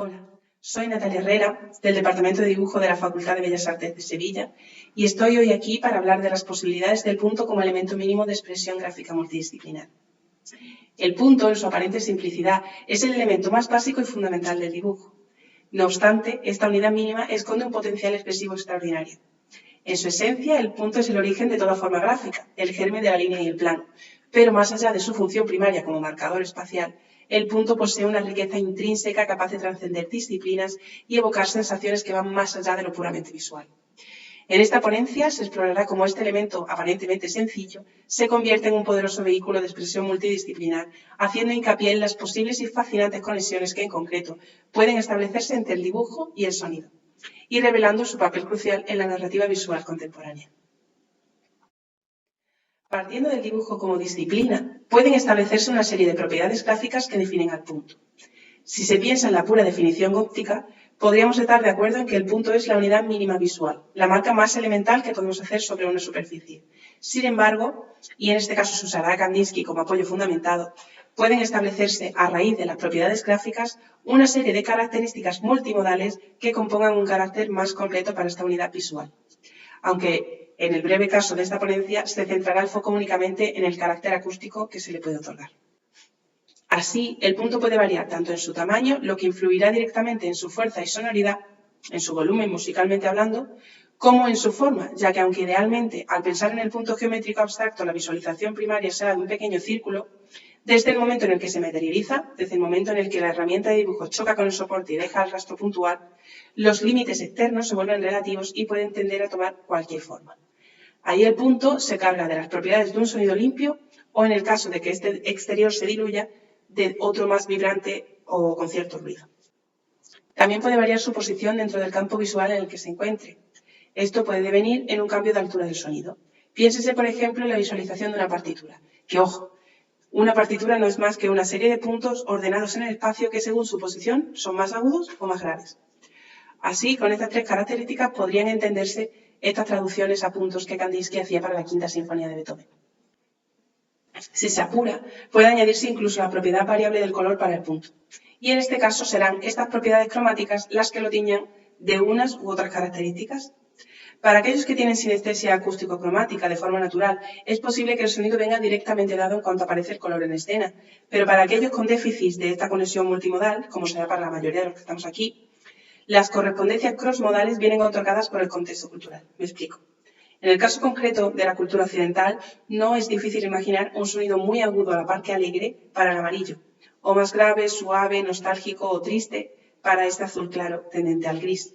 Hola, soy Natalia Herrera, del Departamento de Dibujo de la Facultad de Bellas Artes de Sevilla, y estoy hoy aquí para hablar de las posibilidades del punto como elemento mínimo de expresión gráfica multidisciplinar. El punto, en su aparente simplicidad, es el elemento más básico y fundamental del dibujo. No obstante, esta unidad mínima esconde un potencial expresivo extraordinario. En su esencia, el punto es el origen de toda forma gráfica, el germen de la línea y el plano, pero más allá de su función primaria como marcador espacial, el punto posee una riqueza intrínseca capaz de trascender disciplinas y evocar sensaciones que van más allá de lo puramente visual. En esta ponencia se explorará cómo este elemento aparentemente sencillo se convierte en un poderoso vehículo de expresión multidisciplinar, haciendo hincapié en las posibles y fascinantes conexiones que en concreto pueden establecerse entre el dibujo y el sonido, y revelando su papel crucial en la narrativa visual contemporánea. Partiendo del dibujo como disciplina, pueden establecerse una serie de propiedades gráficas que definen al punto. Si se piensa en la pura definición óptica, podríamos estar de acuerdo en que el punto es la unidad mínima visual, la marca más elemental que podemos hacer sobre una superficie. Sin embargo, y en este caso se usará a Kandinsky como apoyo fundamentado, pueden establecerse a raíz de las propiedades gráficas una serie de características multimodales que compongan un carácter más completo para esta unidad visual. Aunque en el breve caso de esta ponencia se centrará el foco únicamente en el carácter acústico que se le puede otorgar. Así, el punto puede variar tanto en su tamaño, lo que influirá directamente en su fuerza y sonoridad, en su volumen musicalmente hablando, como en su forma, ya que aunque idealmente al pensar en el punto geométrico abstracto la visualización primaria será de un pequeño círculo, desde el momento en el que se materializa, desde el momento en el que la herramienta de dibujo choca con el soporte y deja el rastro puntual, los límites externos se vuelven relativos y pueden tender a tomar cualquier forma. Ahí el punto se carga de las propiedades de un sonido limpio o, en el caso de que este exterior se diluya, de otro más vibrante o con cierto ruido. También puede variar su posición dentro del campo visual en el que se encuentre. Esto puede devenir en un cambio de altura del sonido. Piénsese, por ejemplo, en la visualización de una partitura, que, ojo, una partitura no es más que una serie de puntos ordenados en el espacio que, según su posición, son más agudos o más graves. Así, con estas tres características podrían entenderse estas traducciones a puntos que Kandinsky hacía para la Quinta Sinfonía de Beethoven. Si se apura, puede añadirse incluso la propiedad variable del color para el punto. Y en este caso serán estas propiedades cromáticas las que lo tiñan de unas u otras características. Para aquellos que tienen sinestesia acústico-cromática de forma natural, es posible que el sonido venga directamente dado en cuanto aparece el color en escena. Pero para aquellos con déficits de esta conexión multimodal, como será para la mayoría de los que estamos aquí, las correspondencias crossmodales vienen otorgadas por el contexto cultural. Me explico. En el caso concreto de la cultura occidental, no es difícil imaginar un sonido muy agudo a la par que alegre para el amarillo, o más grave, suave, nostálgico o triste para este azul claro, tendente al gris.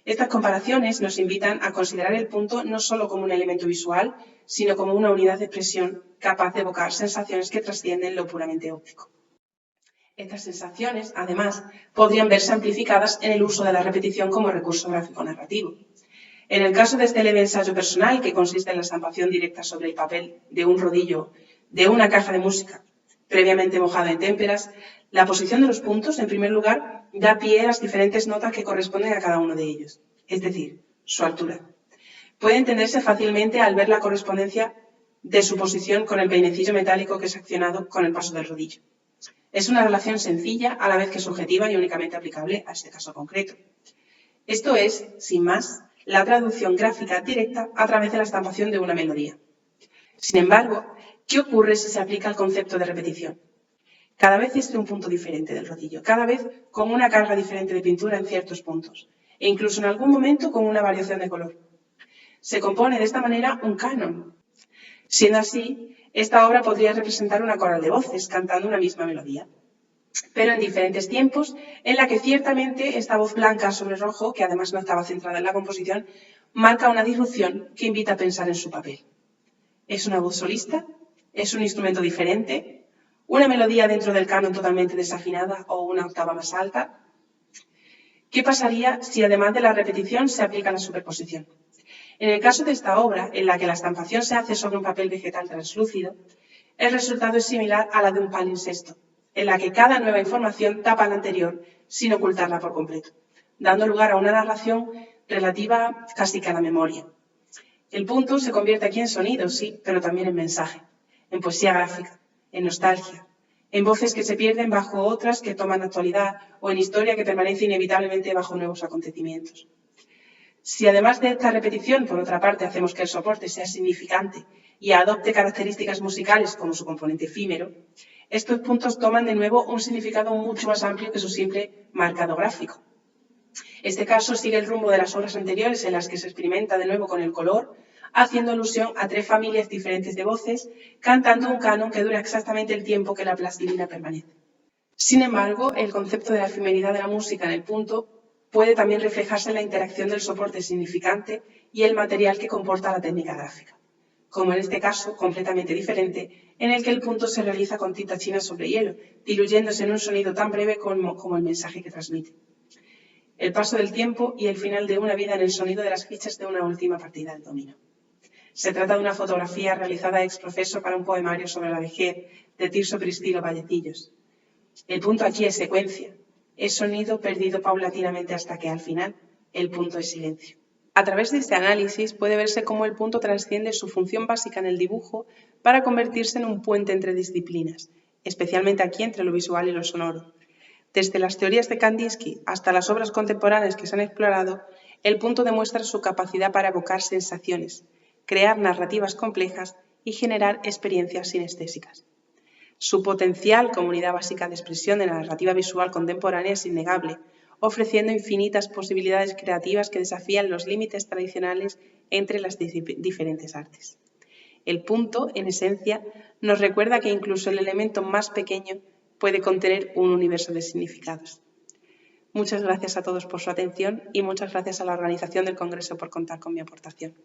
Estas comparaciones nos invitan a considerar el punto no solo como un elemento visual, sino como una unidad de expresión capaz de evocar sensaciones que trascienden lo puramente óptico. Estas sensaciones, además, podrían verse amplificadas en el uso de la repetición como recurso gráfico narrativo. En el caso de este leve ensayo personal, que consiste en la estampación directa sobre el papel de un rodillo de una caja de música previamente mojada en témperas, la posición de los puntos, en primer lugar, da pie a las diferentes notas que corresponden a cada uno de ellos, es decir, su altura. Puede entenderse fácilmente al ver la correspondencia de su posición con el peinecillo metálico que es accionado con el paso del rodillo. Es una relación sencilla, a la vez que subjetiva y únicamente aplicable a este caso concreto. Esto es, sin más, la traducción gráfica directa a través de la estampación de una melodía. Sin embargo, ¿qué ocurre si se aplica el concepto de repetición? Cada vez existe un punto diferente del rodillo, cada vez con una carga diferente de pintura en ciertos puntos, e incluso en algún momento con una variación de color. Se compone de esta manera un canon. Siendo así, esta obra podría representar una coral de voces cantando una misma melodía, pero en diferentes tiempos, en la que ciertamente esta voz blanca sobre rojo, que además no estaba centrada en la composición, marca una disrupción que invita a pensar en su papel. ¿Es una voz solista? ¿Es un instrumento diferente? ¿Una melodía dentro del canon totalmente desafinada o una octava más alta? ¿Qué pasaría si además de la repetición se aplica la superposición? En el caso de esta obra, en la que la estampación se hace sobre un papel vegetal translúcido, el resultado es similar a la de un palimpsesto, en la que cada nueva información tapa la anterior sin ocultarla por completo, dando lugar a una narración relativa casi que a la memoria. El punto se convierte aquí en sonido, sí, pero también en mensaje, en poesía gráfica, en nostalgia, en voces que se pierden bajo otras que toman actualidad o en historia que permanece inevitablemente bajo nuevos acontecimientos. Si además de esta repetición, por otra parte, hacemos que el soporte sea significante y adopte características musicales como su componente efímero, estos puntos toman de nuevo un significado mucho más amplio que su simple marcado gráfico. Este caso sigue el rumbo de las obras anteriores en las que se experimenta de nuevo con el color, haciendo alusión a 3 familias diferentes de voces, cantando un canon que dura exactamente el tiempo que la plastilina permanece. Sin embargo, el concepto de la efemeridad de la música en el punto puede también reflejarse en la interacción del soporte significante y el material que comporta la técnica gráfica, como en este caso, completamente diferente, en el que el punto se realiza con tinta china sobre hielo, diluyéndose en un sonido tan breve como el mensaje que transmite. El paso del tiempo y el final de una vida en el sonido de las fichas de una última partida del dominó. Se trata de una fotografía realizada ex profeso para un poemario sobre la vejez de Tirso Pristilo Vallecillos. El punto aquí es secuencia, es sonido perdido paulatinamente hasta que al final el punto es silencio. A través de este análisis puede verse cómo el punto trasciende su función básica en el dibujo para convertirse en un puente entre disciplinas, especialmente aquí entre lo visual y lo sonoro. Desde las teorías de Kandinsky hasta las obras contemporáneas que se han explorado, el punto demuestra su capacidad para evocar sensaciones, crear narrativas complejas y generar experiencias sinestésicas. Su potencial como unidad básica de expresión de la narrativa visual contemporánea es innegable, ofreciendo infinitas posibilidades creativas que desafían los límites tradicionales entre las diferentes artes. El punto, en esencia, nos recuerda que incluso el elemento más pequeño puede contener un universo de significados. Muchas gracias a todos por su atención y muchas gracias a la organización del Congreso por contar con mi aportación.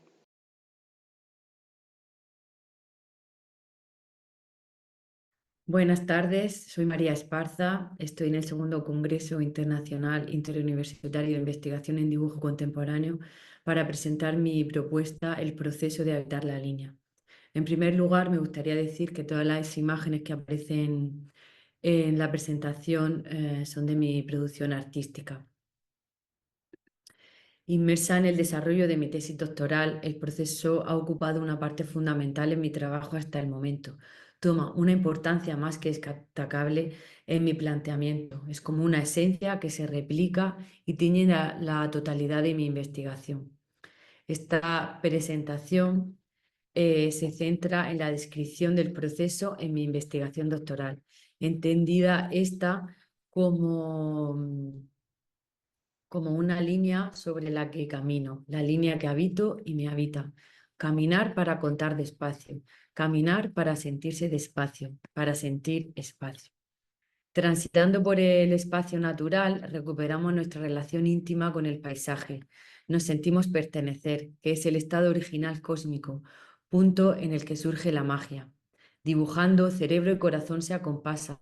Buenas tardes, soy María Esparza, estoy en el segundo Congreso Internacional Interuniversitario de Investigación en Dibujo Contemporáneo para presentar mi propuesta El proceso de habitar la línea. En primer lugar, me gustaría decir que todas las imágenes que aparecen en la presentación son de mi producción artística. Inmersa en el desarrollo de mi tesis doctoral, el proceso ha ocupado una parte fundamental en mi trabajo hasta el momento. Toma una importancia más que destacable en mi planteamiento. Es como una esencia que se replica y tiñe la totalidad de mi investigación. Esta presentación se centra en la descripción del proceso en mi investigación doctoral, entendida esta como una línea sobre la que camino, la línea que habito y me habita. Caminar para contar despacio, caminar para sentirse despacio, para sentir espacio. Transitando por el espacio natural, recuperamos nuestra relación íntima con el paisaje. Nos sentimos pertenecer, que es el estado original cósmico, punto en el que surge la magia. Dibujando, cerebro y corazón se acompasan,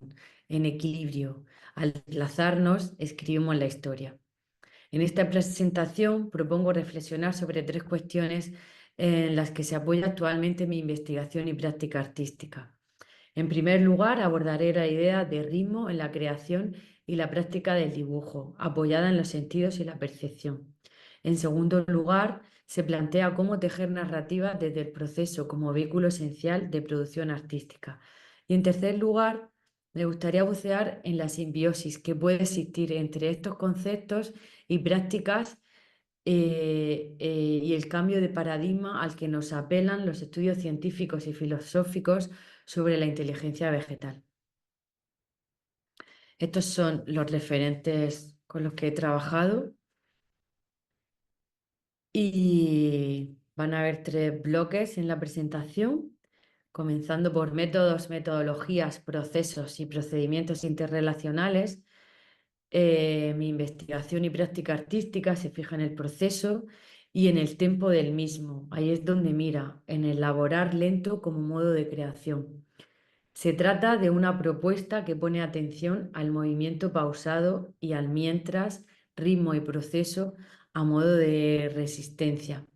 en equilibrio. Al enlazarnos, escribimos la historia. En esta presentación propongo reflexionar sobre 3 cuestiones en las que se apoya actualmente mi investigación y práctica artística. En primer lugar, abordaré la idea de ritmo en la creación y la práctica del dibujo, apoyada en los sentidos y la percepción. En segundo lugar, se plantea cómo tejer narrativas desde el proceso como vehículo esencial de producción artística. Y en tercer lugar, me gustaría bucear en la simbiosis que puede existir entre estos conceptos y prácticas y el cambio de paradigma al que nos apelan los estudios científicos y filosóficos sobre la inteligencia vegetal. Estos son los referentes con los que he trabajado y van a haber 3 bloques en la presentación, comenzando por métodos, metodologías, procesos y procedimientos interrelacionales. Mi investigación y práctica artística se fija en el proceso y en el tempo del mismo. Ahí es donde mira, en elaborar lento como modo de creación. Se trata de una propuesta que pone atención al movimiento pausado y al mientras, ritmo y proceso a modo de resistencia.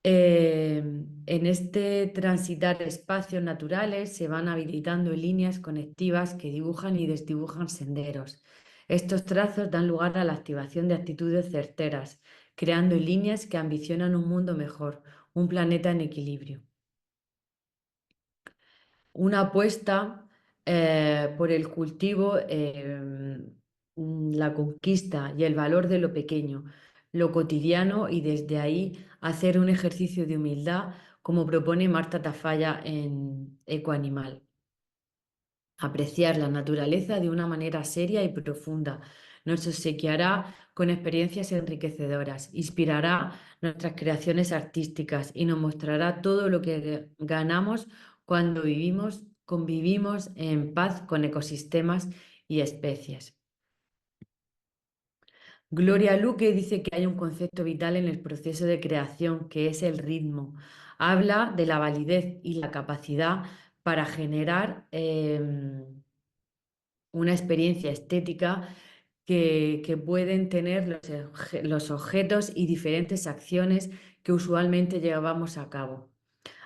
En este transitar espacios naturales se van habilitando líneas conectivas que dibujan y desdibujan senderos. Estos trazos dan lugar a la activación de actitudes certeras, creando líneas que ambicionan un mundo mejor, un planeta en equilibrio. Una apuesta por el cultivo, la conquista y el valor de lo pequeño, lo cotidiano, y desde ahí hacer un ejercicio de humildad, como propone Marta Tafalla en Ecoanimal. Apreciar la naturaleza de una manera seria y profunda nos obsequiará con experiencias enriquecedoras, inspirará nuestras creaciones artísticas y nos mostrará todo lo que ganamos cuando convivimos en paz con ecosistemas y especies. Gloria Luque dice que hay un concepto vital en el proceso de creación, que es el ritmo. Habla de la validez y la capacidad para generar una experiencia estética que pueden tener los objetos y diferentes acciones que usualmente llevamos a cabo.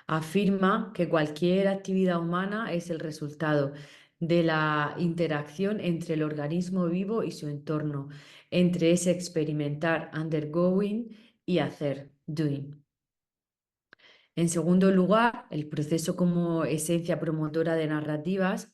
Afirma que cualquier actividad humana es el resultado de la interacción entre el organismo vivo y su entorno, entre ese experimentar, undergoing, y hacer, doing. En segundo lugar, el proceso como esencia promotora de narrativas,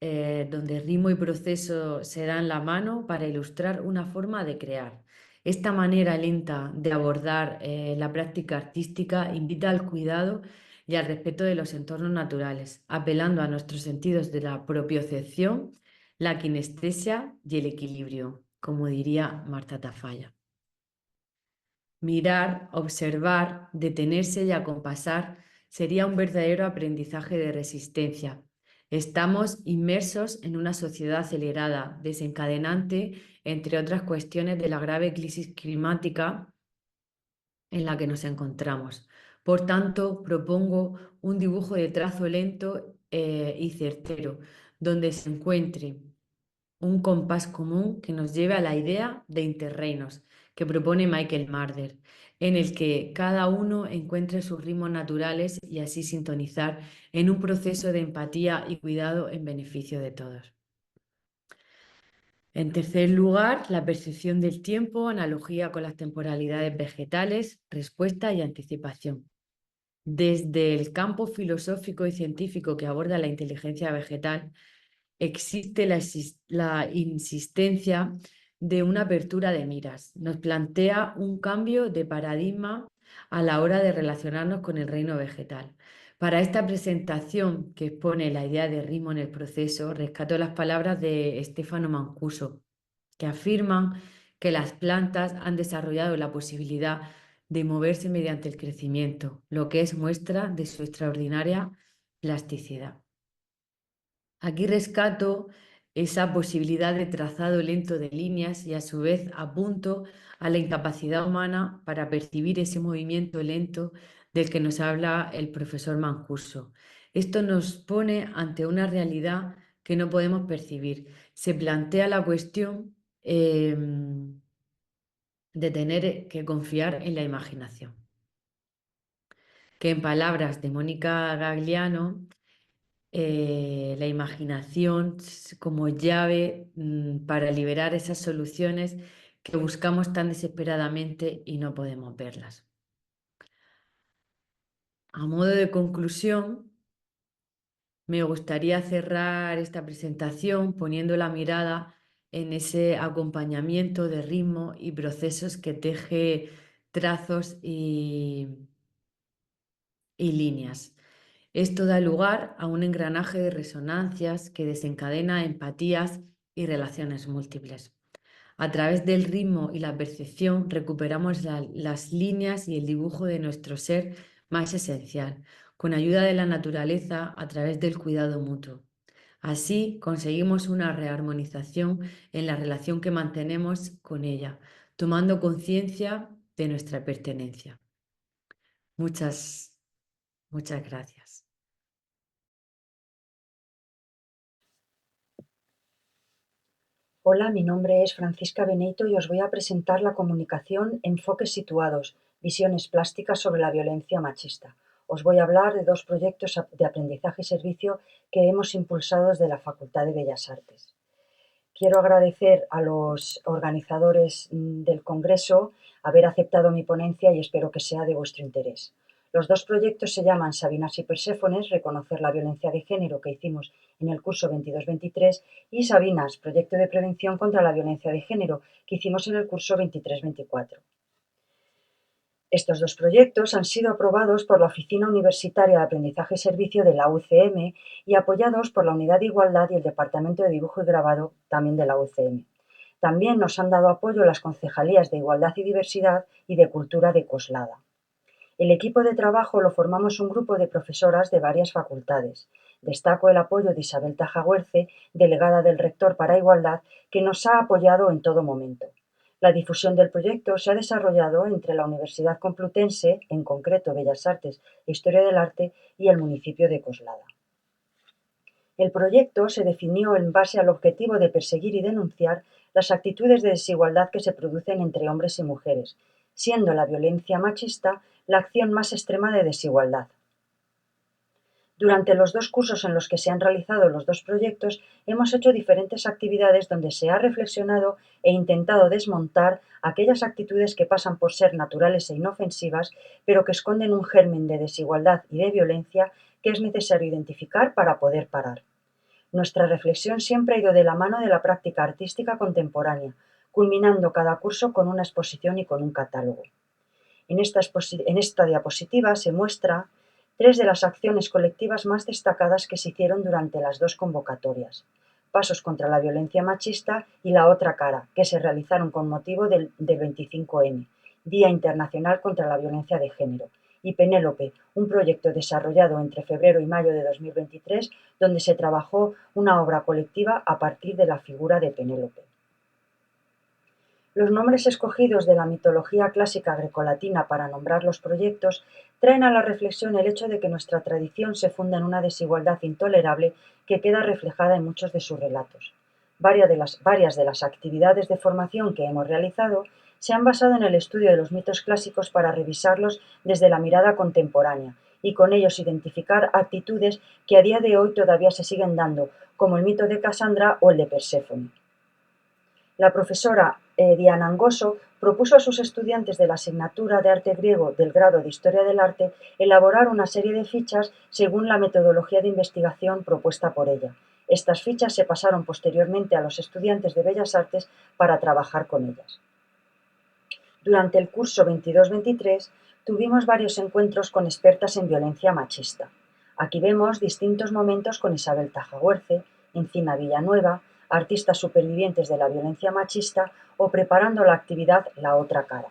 donde ritmo y proceso se dan la mano para ilustrar una forma de crear. Esta manera lenta de abordar la práctica artística invita al cuidado y al respeto de los entornos naturales, apelando a nuestros sentidos de la propiocepción, la kinestesia y el equilibrio, como diría Marta Tafalla. Mirar, observar, detenerse y acompasar sería un verdadero aprendizaje de resistencia. Estamos inmersos en una sociedad acelerada, desencadenante, entre otras cuestiones, de la grave crisis climática en la que nos encontramos. Por tanto, propongo un dibujo de trazo lento y certero, donde se encuentre un compás común que nos lleve a la idea de interreinos que propone Michael Marder, en el que cada uno encuentre sus ritmos naturales y así sintonizar en un proceso de empatía y cuidado en beneficio de todos. En tercer lugar, la percepción del tiempo, analogía con las temporalidades vegetales, respuesta y anticipación. Desde el campo filosófico y científico que aborda la inteligencia vegetal, existe la insistencia de una apertura de miras. Nos plantea un cambio de paradigma a la hora de relacionarnos con el reino vegetal. Para esta presentación que expone la idea de ritmo en el proceso, rescato las palabras de Stefano Mancuso, que afirman que las plantas han desarrollado la posibilidad de moverse mediante el crecimiento, lo que es muestra de su extraordinaria plasticidad. Aquí rescato esa posibilidad de trazado lento de líneas y a su vez apunto a la incapacidad humana para percibir ese movimiento lento del que nos habla el profesor Mancuso. Esto nos pone ante una realidad que no podemos percibir. Se plantea la cuestión de tener que confiar en la imaginación, que en palabras de Mónica Gagliano, la imaginación como llave para liberar esas soluciones que buscamos tan desesperadamente y no podemos verlas. A modo de conclusión, me gustaría cerrar esta presentación poniendo la mirada en ese acompañamiento de ritmo y procesos que teje trazos y líneas. Esto da lugar a un engranaje de resonancias que desencadena empatías y relaciones múltiples. A través del ritmo y la percepción recuperamos las líneas y el dibujo de nuestro ser más esencial, con ayuda de la naturaleza a través del cuidado mutuo. Así conseguimos una rearmonización en la relación que mantenemos con ella, tomando conciencia de nuestra pertenencia. Muchas gracias. Hola, mi nombre es Francisca Benito y os voy a presentar la comunicación Enfoques Situados, visiones plásticas sobre la violencia machista. Os voy a hablar de dos proyectos de aprendizaje y servicio que hemos impulsado desde la Facultad de Bellas Artes. Quiero agradecer a los organizadores del Congreso haber aceptado mi ponencia y espero que sea de vuestro interés. Los dos proyectos se llaman Sabinas y Perséfones, reconocer la violencia de género, que hicimos en el curso 22-23, y Sabinas, proyecto de prevención contra la violencia de género, que hicimos en el curso 23-24. Estos dos proyectos han sido aprobados por la Oficina Universitaria de Aprendizaje y Servicio de la UCM y apoyados por la Unidad de Igualdad y el Departamento de Dibujo y Grabado también de la UCM. También nos han dado apoyo las concejalías de Igualdad y Diversidad y de Cultura de Coslada. El equipo de trabajo lo formamos un grupo de profesoras de varias facultades. Destaco el apoyo de Isabel Tajaguerce, delegada del rector para Igualdad, que nos ha apoyado en todo momento. La difusión del proyecto se ha desarrollado entre la Universidad Complutense, en concreto Bellas Artes e Historia del Arte, y el municipio de Coslada. El proyecto se definió en base al objetivo de perseguir y denunciar las actitudes de desigualdad que se producen entre hombres y mujeres, siendo la violencia machista la acción más extrema de desigualdad. Durante los dos cursos en los que se han realizado los dos proyectos, hemos hecho diferentes actividades donde se ha reflexionado e intentado desmontar aquellas actitudes que pasan por ser naturales e inofensivas, pero que esconden un germen de desigualdad y de violencia que es necesario identificar para poder parar. Nuestra reflexión siempre ha ido de la mano de la práctica artística contemporánea, culminando cada curso con una exposición y con un catálogo. En esta diapositiva se muestra 3 de las acciones colectivas más destacadas que se hicieron durante las dos convocatorias: Pasos contra la violencia machista y La otra cara, que se realizaron con motivo del 25N, Día Internacional contra la Violencia de Género, y Penélope, un proyecto desarrollado entre febrero y mayo de 2023, donde se trabajó una obra colectiva a partir de la figura de Penélope. Los nombres escogidos de la mitología clásica grecolatina para nombrar los proyectos traen a la reflexión el hecho de que nuestra tradición se funda en una desigualdad intolerable que queda reflejada en muchos de sus relatos. Varias de las actividades de formación que hemos realizado se han basado en el estudio de los mitos clásicos para revisarlos desde la mirada contemporánea y con ellos identificar actitudes que a día de hoy todavía se siguen dando, como el mito de Casandra o el de Perséfone. La profesora Diana Angoso propuso a sus estudiantes de la asignatura de arte griego del grado de Historia del Arte elaborar una serie de fichas según la metodología de investigación propuesta por ella. Estas fichas se pasaron posteriormente a los estudiantes de Bellas Artes para trabajar con ellas. Durante el curso 22-23 tuvimos varios encuentros con expertas en violencia machista. Aquí vemos distintos momentos con Isabel Tajaguerce, Encina Villanueva, artistas supervivientes de la violencia machista o preparando la actividad La otra cara.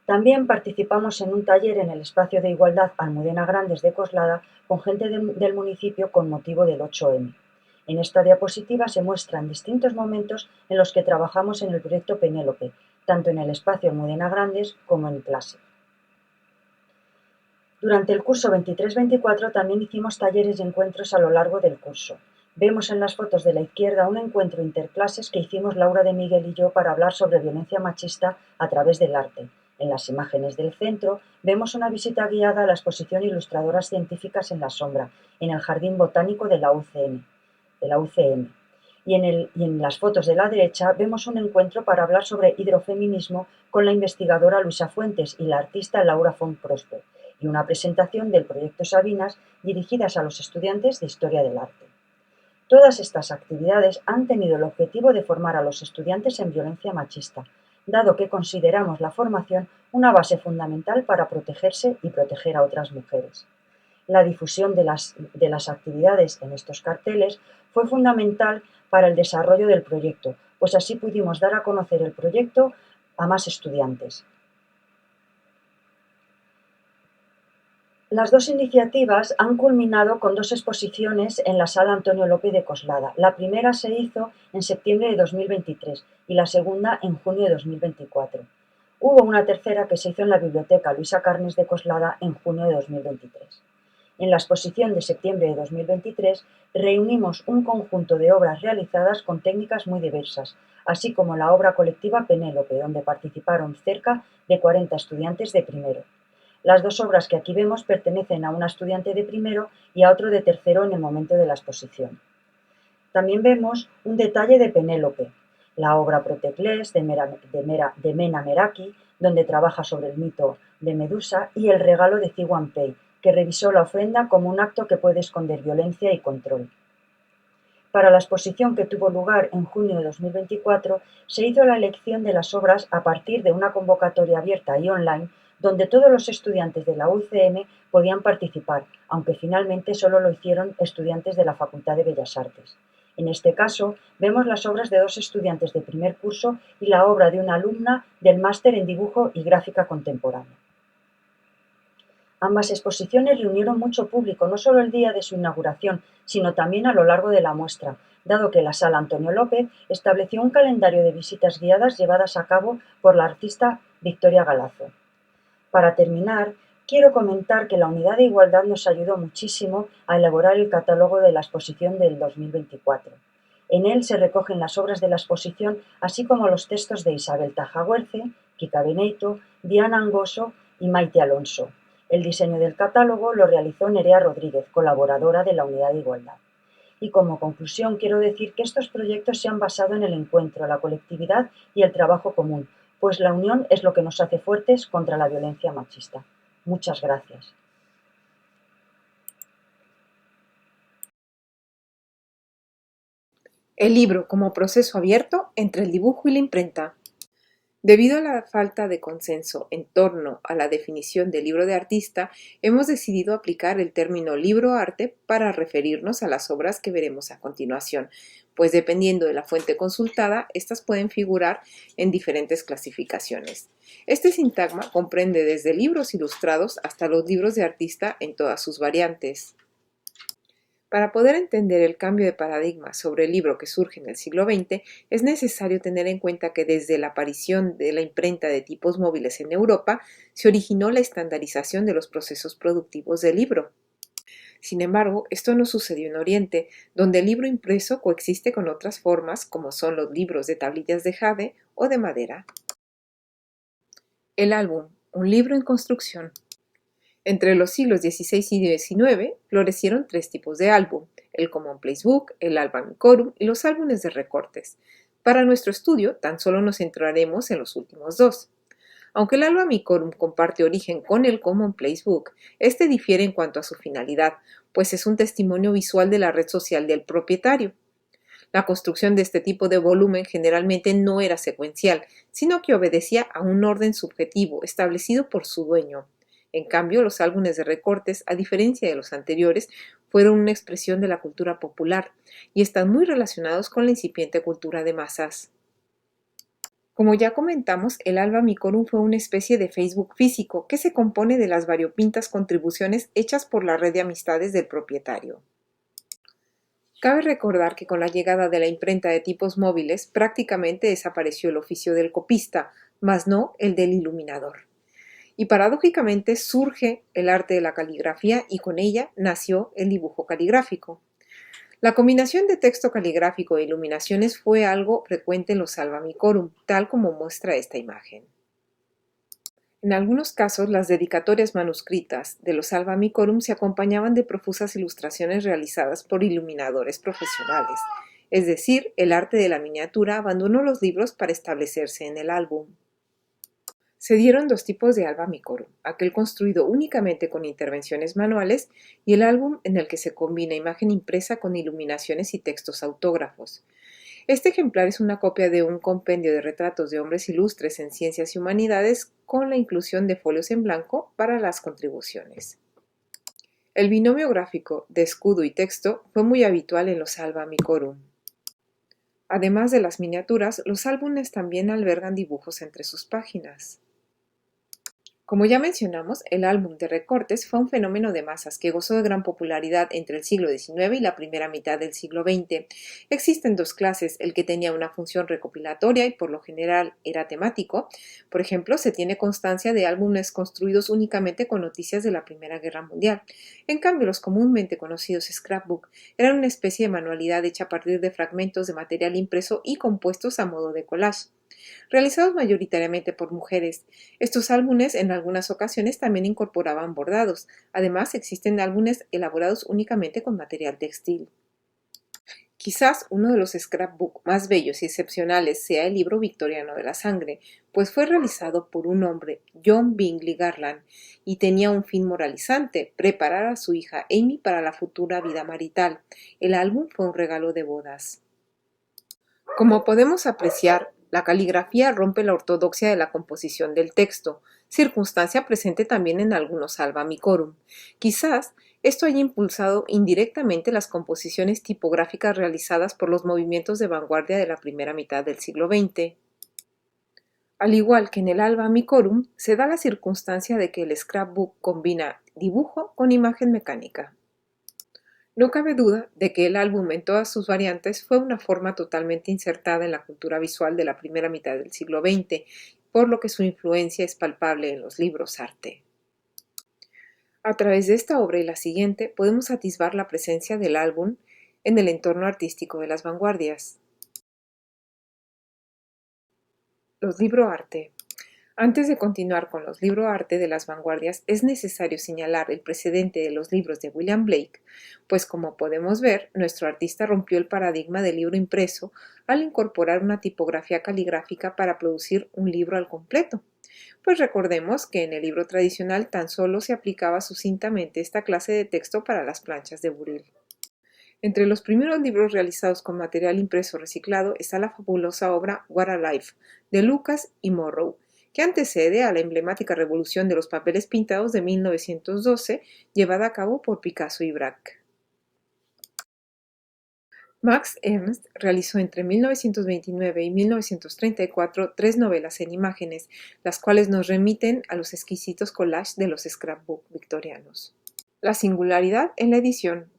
También participamos en un taller en el espacio de igualdad Almudena Grandes de Coslada con gente del municipio con motivo del 8M. En esta diapositiva se muestran distintos momentos en los que trabajamos en el proyecto Penélope, tanto en el espacio Almudena Grandes como en clase. Durante el curso 23-24 también hicimos talleres y encuentros a lo largo del curso. Vemos en las fotos de la izquierda un encuentro interclases que hicimos Laura de Miguel y yo para hablar sobre violencia machista a través del arte. En las imágenes del centro vemos una visita guiada a la exposición Ilustradoras Científicas en la Sombra, en el Jardín Botánico de la UCM. Y en las fotos de la derecha vemos un encuentro para hablar sobre hidrofeminismo con la investigadora Luisa Fuentes y la artista Laura von Prosper, y una presentación del proyecto Sabinas dirigidas a los estudiantes de Historia del Arte. Todas estas actividades han tenido el objetivo de formar a los estudiantes en violencia machista, dado que consideramos la formación una base fundamental para protegerse y proteger a otras mujeres. La difusión de las actividades en estos carteles fue fundamental para el desarrollo del proyecto, pues así pudimos dar a conocer el proyecto a más estudiantes. Las dos iniciativas han culminado con 2 exposiciones en la Sala Antonio López de Coslada. La primera se hizo en septiembre de 2023 y la segunda en junio de 2024. Hubo una tercera que se hizo en la Biblioteca Luisa Carnes de Coslada en junio de 2023. En la exposición de septiembre de 2023 reunimos un conjunto de obras realizadas con técnicas muy diversas, así como la obra colectiva Penélope, donde participaron cerca de 40 estudiantes de primero. Las dos obras que aquí vemos pertenecen a una estudiante de primero y a otro de tercero en el momento de la exposición. También vemos un detalle de Penélope, la obra Proteclés de Mena Meraki, donde trabaja sobre el mito de Medusa y el regalo de Ziwan Pei, que revisó la ofrenda como un acto que puede esconder violencia y control. Para la exposición que tuvo lugar en junio de 2024, se hizo la elección de las obras a partir de una convocatoria abierta y online donde todos los estudiantes de la UCM podían participar, aunque finalmente solo lo hicieron estudiantes de la Facultad de Bellas Artes. En este caso, vemos las obras de 2 estudiantes de primer curso y la obra de una alumna del máster en dibujo y gráfica contemporánea. Ambas exposiciones reunieron mucho público, no solo el día de su inauguración, sino también a lo largo de la muestra, dado que la Sala Antonio López estableció un calendario de visitas guiadas llevadas a cabo por la artista Victoria Galazo. Para terminar, quiero comentar que la Unidad de Igualdad nos ayudó muchísimo a elaborar el catálogo de la exposición del 2024. En él se recogen las obras de la exposición, así como los textos de Isabel Tajahuerce, Kika Beneito, Diana Angoso y Maite Alonso. El diseño del catálogo lo realizó Nerea Rodríguez, colaboradora de la Unidad de Igualdad. Y como conclusión quiero decir que estos proyectos se han basado en el encuentro, la colectividad y el trabajo común, pues la unión es lo que nos hace fuertes contra la violencia machista. Muchas gracias. El libro como proceso abierto entre el dibujo y la imprenta. Debido a la falta de consenso en torno a la definición de libro de artista, hemos decidido aplicar el término libro-arte para referirnos a las obras que veremos a continuación, pues dependiendo de la fuente consultada, estas pueden figurar en diferentes clasificaciones. Este sintagma comprende desde libros ilustrados hasta los libros de artista en todas sus variantes. Para poder entender el cambio de paradigma sobre el libro que surge en el siglo XX, es necesario tener en cuenta que desde la aparición de la imprenta de tipos móviles en Europa, se originó la estandarización de los procesos productivos del libro. Sin embargo, esto no sucedió en Oriente, donde el libro impreso coexiste con otras formas como son los libros de tablillas de jade o de madera. El álbum, un libro en construcción. Entre los siglos XVI y XIX florecieron 3 tipos de álbum: el Commonplace Book, el Alba Micorum y los álbumes de recortes. Para nuestro estudio, tan solo nos centraremos en los últimos 2. Aunque el Alba Micorum comparte origen con el Commonplace Book, este difiere en cuanto a su finalidad, pues es un testimonio visual de la red social del propietario. La construcción de este tipo de volumen generalmente no era secuencial, sino que obedecía a un orden subjetivo establecido por su dueño. En cambio, los álbumes de recortes, a diferencia de los anteriores, fueron una expresión de la cultura popular y están muy relacionados con la incipiente cultura de masas. Como ya comentamos, el Alba Micorum fue una especie de Facebook físico que se compone de las variopintas contribuciones hechas por la red de amistades del propietario. Cabe recordar que con la llegada de la imprenta de tipos móviles prácticamente desapareció el oficio del copista, mas no el del iluminador. Y paradójicamente surge el arte de la caligrafía y con ella nació el dibujo caligráfico. La combinación de texto caligráfico e iluminaciones fue algo frecuente en los Alba Micorum, tal como muestra esta imagen. En algunos casos, las dedicatorias manuscritas de los Alba Micorum se acompañaban de profusas ilustraciones realizadas por iluminadores profesionales, es decir, el arte de la miniatura abandonó los libros para establecerse en el álbum. Se dieron 2 tipos de Alba Micorum, aquel construido únicamente con intervenciones manuales y el álbum en el que se combina imagen impresa con iluminaciones y textos autógrafos. Este ejemplar es una copia de un compendio de retratos de hombres ilustres en ciencias y humanidades con la inclusión de folios en blanco para las contribuciones. El binomio gráfico de escudo y texto fue muy habitual en los Alba Micorum. Además de las miniaturas, los álbumes también albergan dibujos entre sus páginas. Como ya mencionamos, el álbum de recortes fue un fenómeno de masas que gozó de gran popularidad entre el siglo XIX y la primera mitad del siglo XX. Existen 2 clases, el que tenía una función recopilatoria y por lo general era temático. Por ejemplo, se tiene constancia de álbumes construidos únicamente con noticias de la Primera Guerra Mundial. En cambio, los comúnmente conocidos scrapbook eran una especie de manualidad hecha a partir de fragmentos de material impreso y compuestos a modo de collage. Realizados mayoritariamente por mujeres, estos álbumes en algunas ocasiones también incorporaban bordados. Además, existen álbumes elaborados únicamente con material textil. Quizás uno de los scrapbook más bellos y excepcionales sea el libro victoriano de la sangre, pues fue realizado por un hombre, John Bingley Garland, y tenía un fin moralizante, preparar a su hija Amy para la futura vida marital. El álbum fue un regalo de bodas. Como podemos apreciar, la caligrafía rompe la ortodoxia de la composición del texto, circunstancia presente también en algunos Alba Micorum. Quizás esto haya impulsado indirectamente las composiciones tipográficas realizadas por los movimientos de vanguardia de la primera mitad del siglo XX. Al igual que en el Alba Micorum, se da la circunstancia de que el scrapbook combina dibujo con imagen mecánica. No cabe duda de que el álbum en todas sus variantes fue una forma totalmente insertada en la cultura visual de la primera mitad del siglo XX, por lo que su influencia es palpable en los libros arte. A través de esta obra y la siguiente podemos atisbar la presencia del álbum en el entorno artístico de las vanguardias. Los libro-arte. Antes de continuar con los libro-arte de las vanguardias, es necesario señalar el precedente de los libros de William Blake, pues como podemos ver, nuestro artista rompió el paradigma del libro impreso al incorporar una tipografía caligráfica para producir un libro al completo. Pues recordemos que en el libro tradicional tan solo se aplicaba sucintamente esta clase de texto para las planchas de buril. Entre los primeros libros realizados con material impreso reciclado está la fabulosa obra What a Life, de Lucas y Morrow, que antecede a la emblemática revolución de los papeles pintados de 1912, llevada a cabo por Picasso y Braque. Max Ernst realizó entre 1929 y 1934 3 novelas en imágenes, las cuales nos remiten a los exquisitos collages de los scrapbook victorianos. La singularidad en la edición.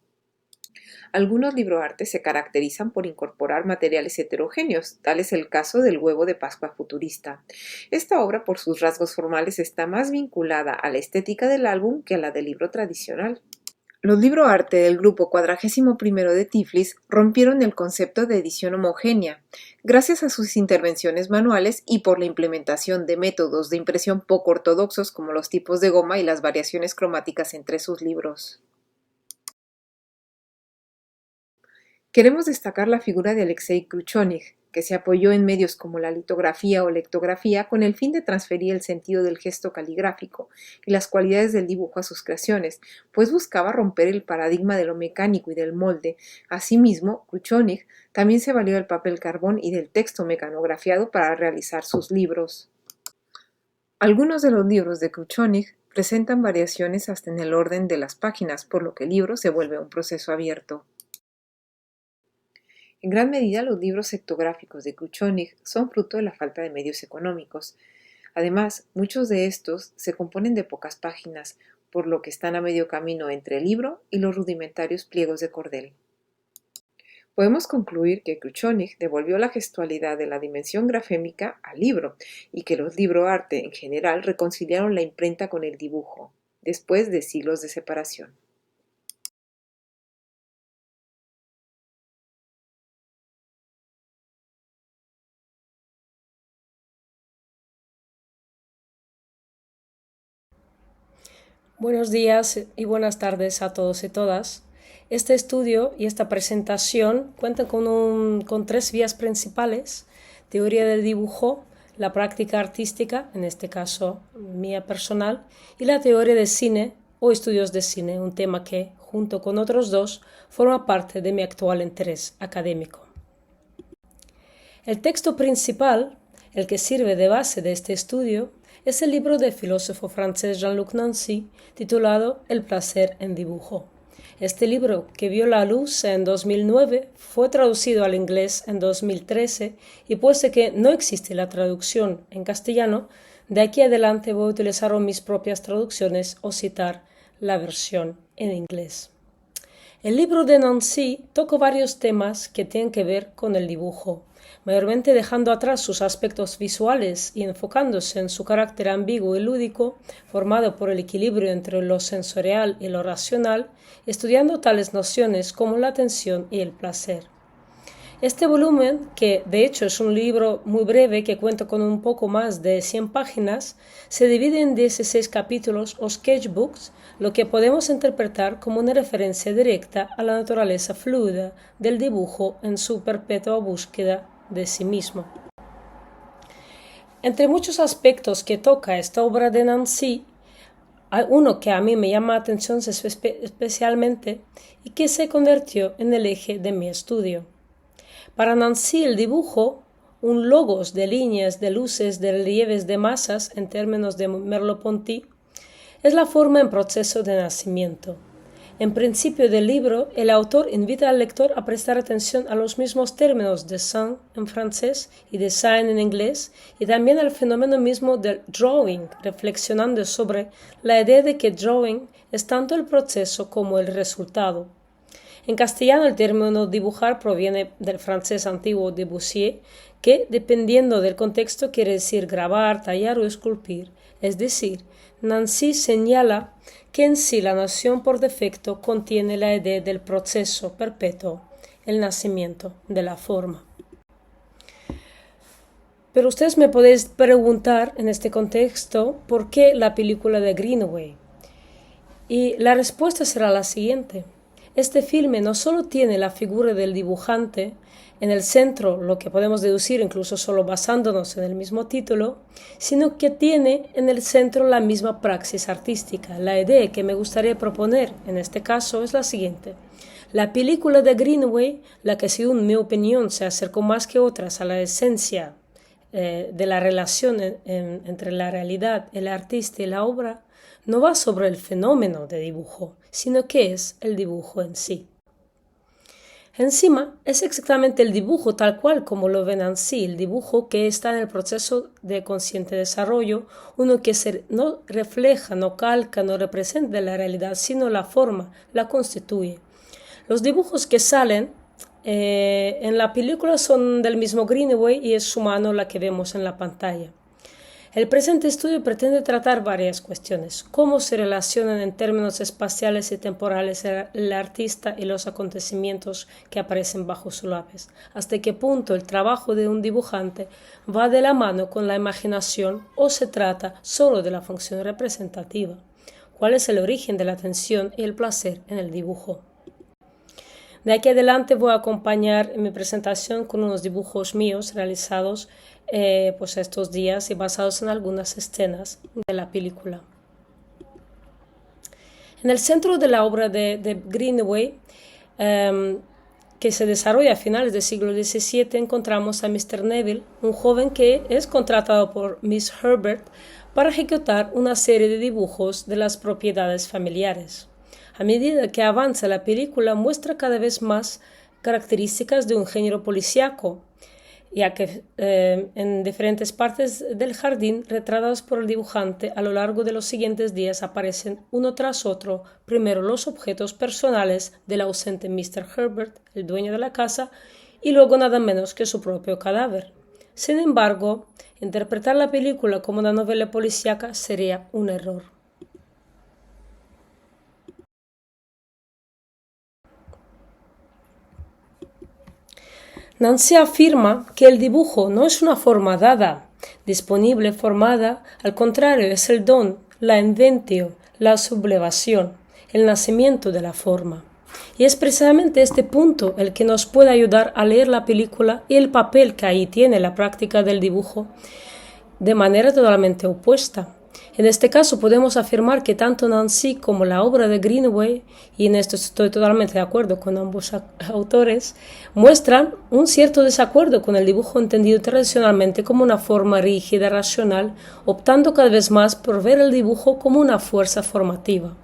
Algunos libroartes se caracterizan por incorporar materiales heterogéneos, tal es el caso del Huevo de Pascua futurista. Esta obra, por sus rasgos formales, está más vinculada a la estética del álbum que a la del libro tradicional. Los libroarte del grupo 41 de Tiflis rompieron el concepto de edición homogénea, gracias a sus intervenciones manuales y por la implementación de métodos de impresión poco ortodoxos como los tipos de goma y las variaciones cromáticas entre sus libros. Queremos destacar la figura de Alexei Kruchonig, que se apoyó en medios como la litografía o lectografía con el fin de transferir el sentido del gesto caligráfico y las cualidades del dibujo a sus creaciones, pues buscaba romper el paradigma de lo mecánico y del molde. Asimismo, Kruchonig también se valió del papel carbón y del texto mecanografiado para realizar sus libros. Algunos de los libros de Kruchonig presentan variaciones hasta en el orden de las páginas, por lo que el libro se vuelve un proceso abierto. En gran medida, los libros sectográficos de Kruchonig son fruto de la falta de medios económicos. Además, muchos de estos se componen de pocas páginas, por lo que están a medio camino entre el libro y los rudimentarios pliegos de cordel. Podemos concluir que Kruchonig devolvió la gestualidad de la dimensión grafémica al libro y que los libroarte en general reconciliaron la imprenta con el dibujo, después de siglos de separación. Buenos días y buenas tardes a todos y todas. Este estudio y esta presentación cuentan con 3 vías principales: teoría del dibujo, la práctica artística, en este caso mía personal, y la teoría del cine o estudios de cine, un tema que, junto con otros 2, forma parte de mi actual interés académico. El texto principal, el que sirve de base de este estudio, es el libro del filósofo francés Jean-Luc Nancy, titulado El placer en dibujo. Este libro, que vio la luz en 2009, fue traducido al inglés en 2013 y puesto que no existe la traducción en castellano, de aquí adelante voy a utilizar mis propias traducciones o citar la versión en inglés. El libro de Nancy toca varios temas que tienen que ver con el dibujo, mayormente dejando atrás sus aspectos visuales y enfocándose en su carácter ambiguo y lúdico, formado por el equilibrio entre lo sensorial y lo racional, estudiando tales nociones como la atención y el placer. Este volumen, que de hecho es un libro muy breve que cuenta con un poco más de 100 páginas, se divide en 16 capítulos o sketchbooks, lo que podemos interpretar como una referencia directa a la naturaleza fluida del dibujo en su perpetua búsqueda de sí mismo. Entre muchos aspectos que toca esta obra de Nancy, hay uno que a mí me llama la atención especialmente y que se convirtió en el eje de mi estudio. Para Nancy, el dibujo, un logos de líneas, de luces, de relieves, de masas, en términos de Merleau-Ponty, es la forma en proceso de nacimiento. En principio del libro, el autor invita al lector a prestar atención a los mismos términos dessin en francés y design en inglés, y también al fenómeno mismo del drawing, reflexionando sobre la idea de que drawing es tanto el proceso como el resultado. En castellano el término dibujar proviene del francés antiguo debussir, que, dependiendo del contexto, quiere decir grabar, tallar o esculpir. Es decir, Nancy señala que en sí la noción por defecto contiene la idea del proceso perpetuo, el nacimiento de la forma. Pero ustedes me podéis preguntar en este contexto por qué la película de Greenaway. Y la respuesta será la siguiente. Este filme no solo tiene la figura del dibujante en el centro, lo que podemos deducir incluso solo basándonos en el mismo título, sino que tiene en el centro la misma praxis artística. La idea que me gustaría proponer en este caso es la siguiente. La película de Greenaway, la que según mi opinión se acercó más que otras a la esencia de la relación entre la realidad, el artista y la obra, no va sobre el fenómeno de dibujo, sino que es el dibujo en sí. Encima, es exactamente el dibujo tal cual como lo ven Nancy, el dibujo que está en el proceso de consciente desarrollo, uno que no refleja, no calca, no representa la realidad, sino la forma, la constituye. Los dibujos que salen en la película son del mismo Greenaway y es su mano la que vemos en la pantalla. El presente estudio pretende tratar varias cuestiones. Cómo se relacionan en términos espaciales y temporales el artista y los acontecimientos que aparecen bajo su lápiz. Hasta qué punto el trabajo de un dibujante va de la mano con la imaginación o se trata solo de la función representativa. ¿Cuál es el origen de la atención y el placer en el dibujo? De aquí adelante voy a acompañar mi presentación con unos dibujos míos realizados pues estos días y basados en algunas escenas de la película. En el centro de la obra de Greenaway, que se desarrolla a finales del siglo XVII, encontramos a Mr. Neville, un joven que es contratado por Miss Herbert para ejecutar una serie de dibujos de las propiedades familiares. A medida que avanza la película, muestra cada vez más características de un género policíaco, ya que en diferentes partes del jardín, retratados por el dibujante, a lo largo de los siguientes días aparecen uno tras otro, primero los objetos personales del ausente Mr. Herbert, el dueño de la casa, y luego nada menos que su propio cadáver. Sin embargo, interpretar la película como una novela policíaca sería un error. Nancy afirma que el dibujo no es una forma dada, disponible, formada, al contrario, es el don, la inventio, la sublevación, el nacimiento de la forma. Y es precisamente este punto el que nos puede ayudar a leer la película y el papel que ahí tiene la práctica del dibujo de manera totalmente opuesta. En este caso podemos afirmar que tanto Nancy como la obra de Greenaway, y en esto estoy totalmente de acuerdo con ambos autores, muestran un cierto desacuerdo con el dibujo entendido tradicionalmente como una forma rígida, racional, optando cada vez más por ver el dibujo como una fuerza formativa.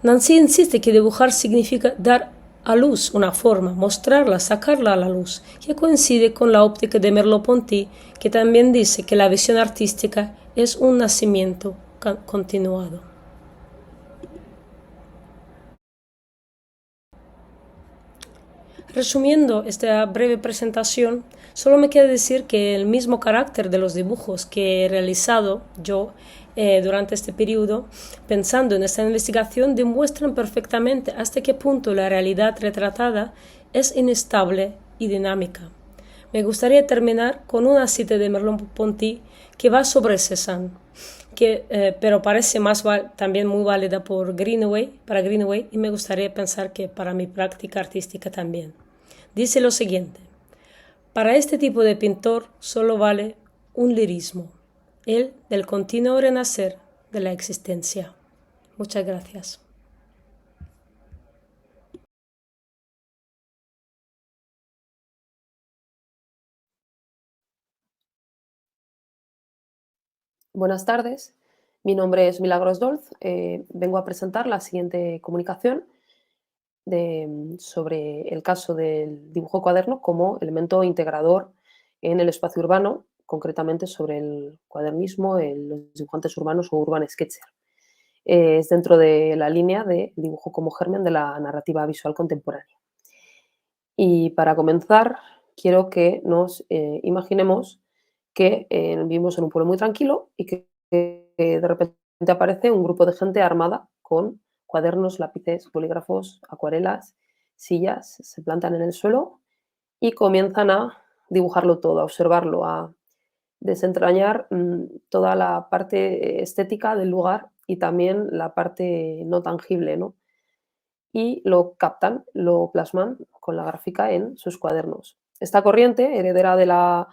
Nancy insiste que dibujar significa dar a luz una forma, mostrarla, sacarla a la luz, que coincide con la óptica de Merleau-Ponty, que también dice que la visión artística es un nacimiento continuado. Resumiendo esta breve presentación, solo me queda decir que el mismo carácter de los dibujos que he realizado yo durante este periodo, pensando en esta investigación, demuestran perfectamente hasta qué punto la realidad retratada es inestable y dinámica. Me gustaría terminar con una cita de Merleau-Ponty que va sobre Cézanne, pero parece también muy válida para Greenaway, y me gustaría pensar que para mi práctica artística también. Dice lo siguiente: para este tipo de pintor solo vale un lirismo, el del continuo renacer de la existencia. Muchas gracias. Buenas tardes, mi nombre es Milagros Dolz. Vengo a presentar la siguiente comunicación sobre el caso del dibujo cuaderno como elemento integrador en el espacio urbano, concretamente sobre el cuadernismo, los dibujantes urbanos o urban sketcher. Es dentro de la línea de dibujo como germen de la narrativa visual contemporánea. Y para comenzar, quiero que nos imaginemos que vivimos en un pueblo muy tranquilo y que de repente aparece un grupo de gente armada con cuadernos, lápices, bolígrafos, acuarelas, sillas, se plantan en el suelo y comienzan a dibujarlo todo, a observarlo, a desentrañar toda la parte estética del lugar y también la parte no tangible, ¿no? Y lo captan, lo plasman con la gráfica en sus cuadernos. Esta corriente, heredera de la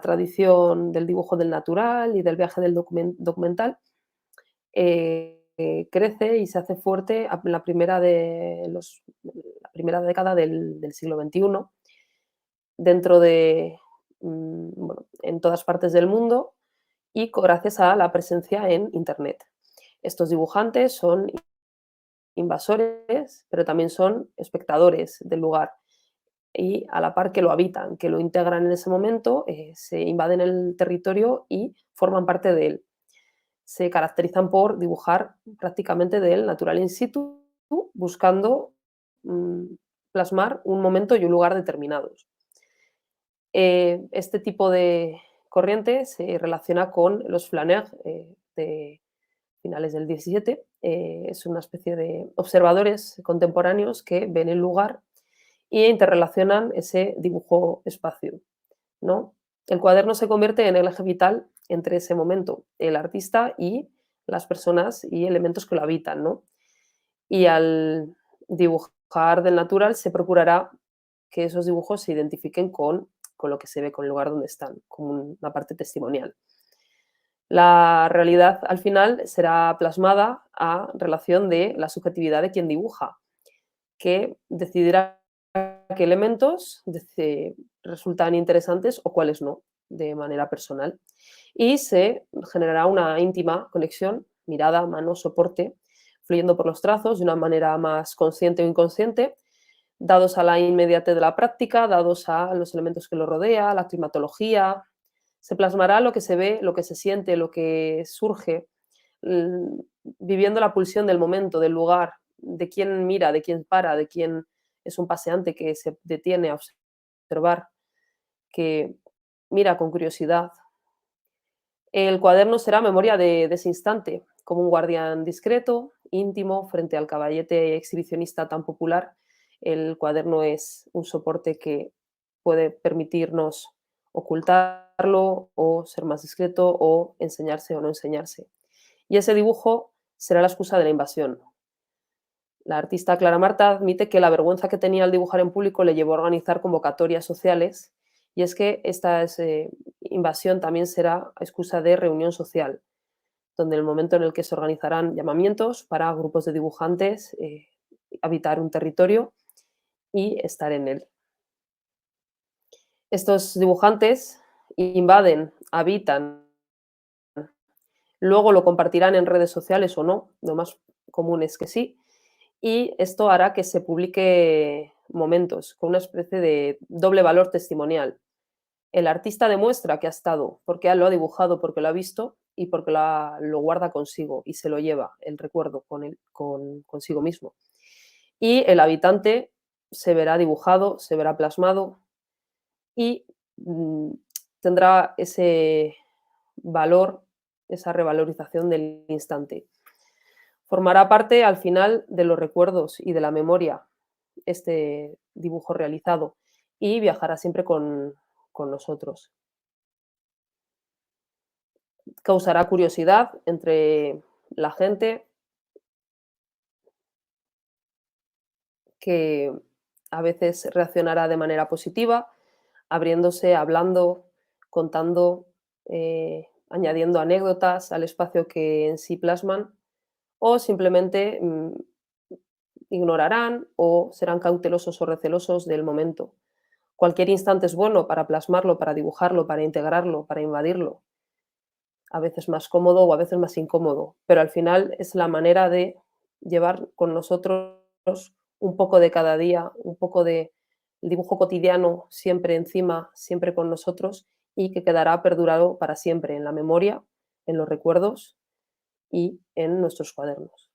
tradición del dibujo del natural y del viaje del documental, crece y se hace fuerte en la primera década del siglo XXI, dentro de, bueno, en todas partes del mundo y gracias a la presencia en Internet. Estos dibujantes son invasores, pero también son espectadores del lugar y a la par que lo habitan, que lo integran en ese momento, se invaden el territorio y forman parte de él. Se caracterizan por dibujar prácticamente del natural in situ, buscando plasmar un momento y un lugar determinados. Este tipo de corriente se relaciona con los flaneurs de finales del 17. Es una especie de observadores contemporáneos que ven el lugar e interrelacionan ese dibujo-espacio, ¿no? El cuaderno se convierte en el eje vital entre ese momento, el artista y las personas y elementos que lo habitan, ¿no? Y al dibujar del natural se procurará que esos dibujos se identifiquen con lo que se ve, con el lugar donde están, como una parte testimonial. La realidad al final será plasmada a relación de la subjetividad de quien dibuja, que decidirá qué elementos resultan interesantes o cuáles no, de manera personal. Y se generará una íntima conexión, mirada, mano, soporte, fluyendo por los trazos de una manera más consciente o inconsciente, dados a la inmediatez de la práctica, dados a los elementos que lo rodea, la climatología. Se plasmará lo que se ve, lo que se siente, lo que surge, viviendo la pulsión del momento, del lugar, de quién mira, de quién para, de quién es un paseante que se detiene a observar, que mira con curiosidad. El cuaderno será memoria de ese instante, como un guardián discreto, íntimo, frente al caballete exhibicionista tan popular. El cuaderno es un soporte que puede permitirnos ocultarlo o ser más discreto o enseñarse o no enseñarse. Y ese dibujo será la excusa de la invasión. La artista Clara Marta admite que la vergüenza que tenía al dibujar en público le llevó a organizar convocatorias sociales, y es que esta invasión también será excusa de reunión social, donde en el momento en el que se organizarán llamamientos para grupos de dibujantes habitar un territorio y estar en él. Estos dibujantes invaden, habitan, luego lo compartirán en redes sociales o no, lo más común es que sí, y esto hará que se publique momentos con una especie de doble valor testimonial. El artista demuestra que ha estado, porque lo ha dibujado, porque lo ha visto y porque lo guarda consigo y se lo lleva el recuerdo consigo mismo. Y el habitante se verá dibujado, se verá plasmado y tendrá ese valor, esa revalorización del instante. Formará parte al final de los recuerdos y de la memoria este dibujo realizado, y viajará siempre con nosotros. Causará curiosidad entre la gente que a veces reaccionará de manera positiva, abriéndose, hablando, contando, añadiendo anécdotas al espacio que en sí plasman, o simplemente ignorarán o serán cautelosos o recelosos del momento. Cualquier instante es bueno para plasmarlo, para dibujarlo, para integrarlo, para invadirlo. A veces más cómodo o a veces más incómodo, pero al final es la manera de llevar con nosotros un poco de cada día, un poco de dibujo cotidiano siempre encima, siempre con nosotros y que quedará perdurado para siempre en la memoria, en los recuerdos y en nuestros cuadernos.